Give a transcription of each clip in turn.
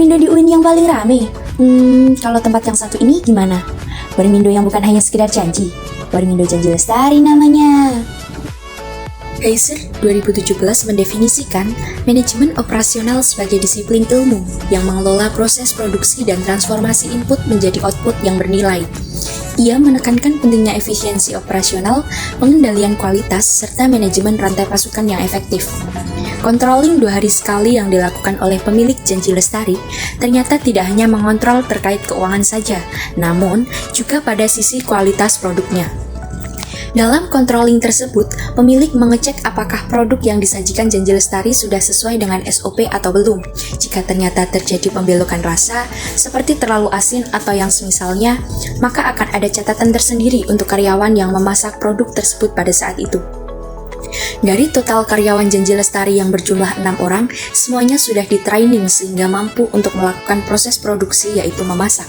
Warmindo di UIN yang paling rame? Kalau tempat yang satu ini gimana? Warmindo yang bukan hanya sekedar janji. Warmindo Janji Lestari namanya. HEISER 2017 mendefinisikan manajemen operasional sebagai disiplin ilmu yang mengelola proses produksi dan transformasi input menjadi output yang bernilai. Ia menekankan pentingnya efisiensi operasional, pengendalian kualitas, serta manajemen rantai pasukan yang efektif. Controlling 2 hari sekali yang dilakukan oleh pemilik Janji Lestari ternyata tidak hanya mengontrol terkait keuangan saja, namun juga pada sisi kualitas produknya. Dalam controlling tersebut, pemilik mengecek apakah produk yang disajikan Janji Lestari sudah sesuai dengan SOP atau belum. Jika ternyata terjadi pembelokan rasa, seperti terlalu asin atau yang semisalnya, maka akan ada catatan tersendiri untuk karyawan yang memasak produk tersebut pada saat itu. Dari total karyawan Janji Lestari yang berjumlah 6 orang, semuanya sudah di-training sehingga mampu untuk melakukan proses produksi yaitu memasak.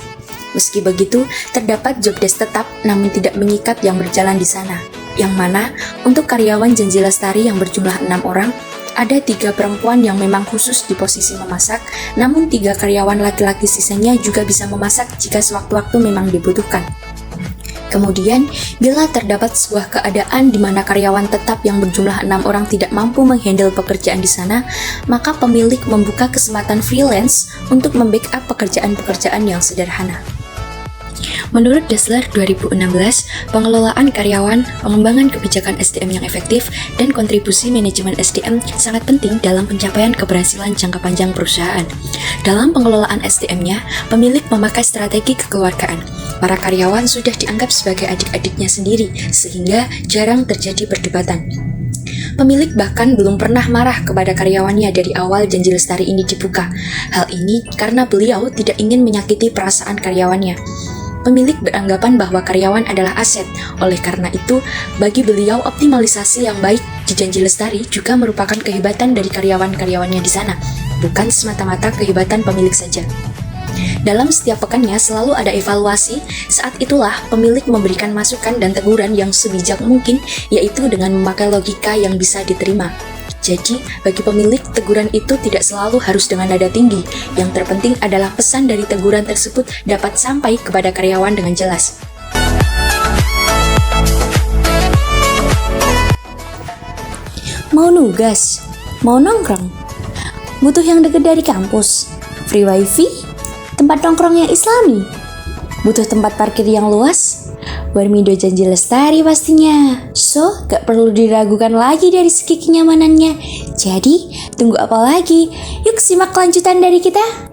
Meski begitu, terdapat job desk tetap namun tidak mengikat yang berjalan di sana. Yang mana, untuk karyawan Janji Lestari yang berjumlah 6 orang, ada 3 perempuan yang memang khusus di posisi memasak, namun 3 karyawan laki-laki sisanya juga bisa memasak jika sewaktu-waktu memang dibutuhkan. Kemudian, bila terdapat sebuah keadaan di mana karyawan tetap yang berjumlah 6 orang tidak mampu menghandle pekerjaan di sana, maka pemilik membuka kesempatan freelance untuk membackup pekerjaan-pekerjaan yang sederhana. Menurut Dassler 2016, pengelolaan karyawan, pengembangan kebijakan SDM yang efektif, dan kontribusi manajemen SDM sangat penting dalam pencapaian keberhasilan jangka panjang perusahaan. Dalam pengelolaan SDM-nya, pemilik memakai strategi kekeluargaan. Para karyawan sudah dianggap sebagai adik-adiknya sendiri, sehingga jarang terjadi perdebatan. Pemilik bahkan belum pernah marah kepada karyawannya dari awal Janji Lestari ini dibuka. Hal ini karena beliau tidak ingin menyakiti perasaan karyawannya. Pemilik beranggapan bahwa karyawan adalah aset. Oleh karena itu, bagi beliau optimalisasi yang baik di Janji Lestari juga merupakan kehebatan dari karyawan-karyawannya di sana, bukan semata-mata kehebatan pemilik saja. Dalam setiap pekannya selalu ada evaluasi, saat itulah pemilik memberikan masukan dan teguran yang sebijak mungkin, yaitu dengan memakai logika yang bisa diterima. Jadi, bagi pemilik, teguran itu tidak selalu harus dengan nada tinggi. Yang terpenting adalah pesan dari teguran tersebut dapat sampai kepada karyawan dengan jelas. Mau nugas? Mau nongkrong? Butuh yang dekat dari kampus? Free wifi? Tempat nongkrong yang islami? Butuh tempat parkir yang luas? Warmindo Janji Lestari pastinya. So, gak perlu diragukan lagi dari segi kenyamanannya. Jadi, tunggu apa lagi? Yuk simak kelanjutan dari kita.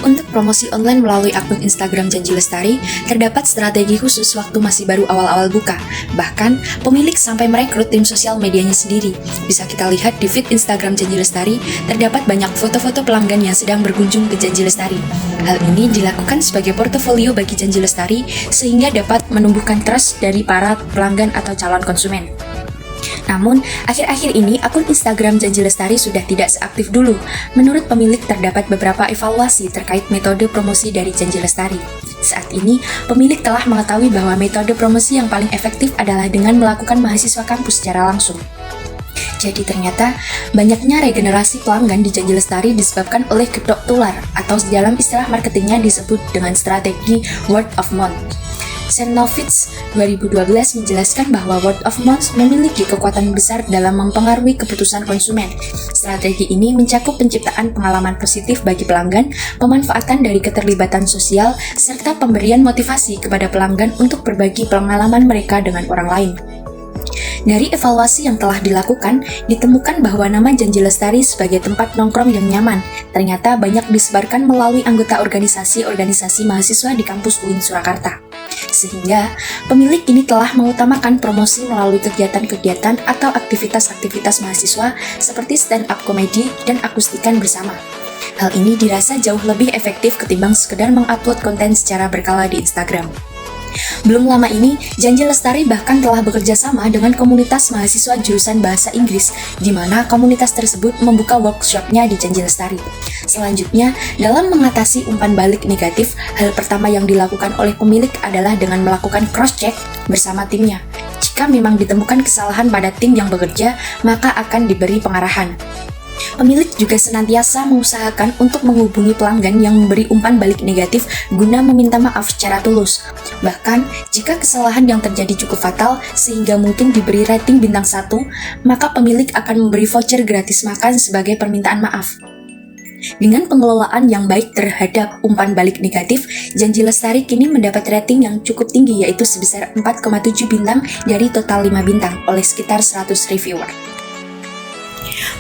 Untuk promosi online melalui akun Instagram Janji Lestari, terdapat strategi khusus waktu masih baru awal-awal buka. Bahkan, pemilik sampai merekrut tim sosial medianya sendiri. Bisa kita lihat di feed Instagram Janji Lestari, terdapat banyak foto-foto pelanggan yang sedang berkunjung ke Janji Lestari. Hal ini dilakukan sebagai portofolio bagi Janji Lestari, sehingga dapat menumbuhkan trust dari para pelanggan atau calon konsumen. Namun, akhir-akhir ini akun Instagram Janji Lestari sudah tidak seaktif dulu. Menurut pemilik terdapat beberapa evaluasi terkait metode promosi dari Janji Lestari. Saat ini, pemilik telah mengetahui bahwa metode promosi yang paling efektif adalah dengan melakukan mahasiswa kampus secara langsung. Jadi ternyata, banyaknya regenerasi pelanggan di Janji Lestari disebabkan oleh kedok tular, atau dalam istilah marketingnya disebut dengan strategi word of mouth. Cernovitz 2012 menjelaskan bahwa word of mouth memiliki kekuatan besar dalam mempengaruhi keputusan konsumen. Strategi ini mencakup penciptaan pengalaman positif bagi pelanggan, pemanfaatan dari keterlibatan sosial, serta pemberian motivasi kepada pelanggan untuk berbagi pengalaman mereka dengan orang lain. Dari evaluasi yang telah dilakukan, ditemukan bahwa nama Janji Lestari sebagai tempat nongkrong yang nyaman ternyata banyak disebarkan melalui anggota organisasi-organisasi mahasiswa di kampus UIN Surakarta. Sehingga, pemilik ini telah mengutamakan promosi melalui kegiatan-kegiatan atau aktivitas-aktivitas mahasiswa seperti stand-up komedi dan akustikan bersama. Hal ini dirasa jauh lebih efektif ketimbang sekedar mengupload konten secara berkala di Instagram. Belum lama ini, Janji Lestari bahkan telah bekerja sama dengan komunitas mahasiswa jurusan Bahasa Inggris, di mana komunitas tersebut membuka workshopnya di Janji Lestari. Selanjutnya, dalam mengatasi umpan balik negatif, hal pertama yang dilakukan oleh pemilik adalah dengan melakukan cross-check bersama timnya. Jika memang ditemukan kesalahan pada tim yang bekerja, maka akan diberi pengarahan. Pemilik juga senantiasa mengusahakan untuk menghubungi pelanggan yang memberi umpan balik negatif guna meminta maaf secara tulus. Bahkan, jika kesalahan yang terjadi cukup fatal sehingga mungkin diberi rating bintang 1, maka pemilik akan memberi voucher gratis makan sebagai permintaan maaf. Dengan pengelolaan yang baik terhadap umpan balik negatif, Janji Lestari kini mendapat rating yang cukup tinggi, yaitu sebesar 4,7 bintang dari total 5 bintang oleh sekitar 100 reviewer.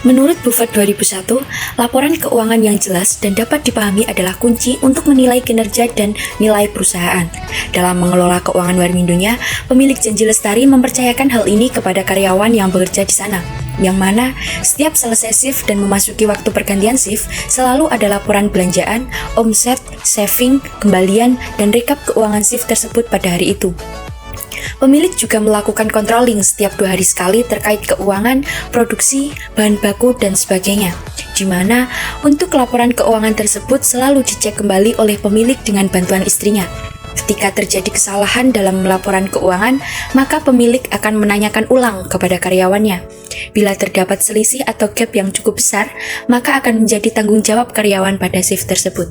Menurut Buffett 2001, laporan keuangan yang jelas dan dapat dipahami adalah kunci untuk menilai kinerja dan nilai perusahaan. Dalam mengelola keuangan Warmindonya, pemilik Janji Lestari mempercayakan hal ini kepada karyawan yang bekerja di sana, yang mana setiap selesai shift dan memasuki waktu pergantian shift, selalu ada laporan belanjaan, omset, saving, kembalian, dan rekap keuangan shift tersebut pada hari itu. Pemilik juga melakukan controlling setiap 2 hari sekali terkait keuangan, produksi, bahan baku, dan sebagainya. Di mana untuk laporan keuangan tersebut selalu dicek kembali oleh pemilik dengan bantuan istrinya. Ketika terjadi kesalahan dalam laporan keuangan, maka pemilik akan menanyakan ulang kepada karyawannya. Bila terdapat selisih atau gap yang cukup besar, maka akan menjadi tanggung jawab karyawan pada shift tersebut.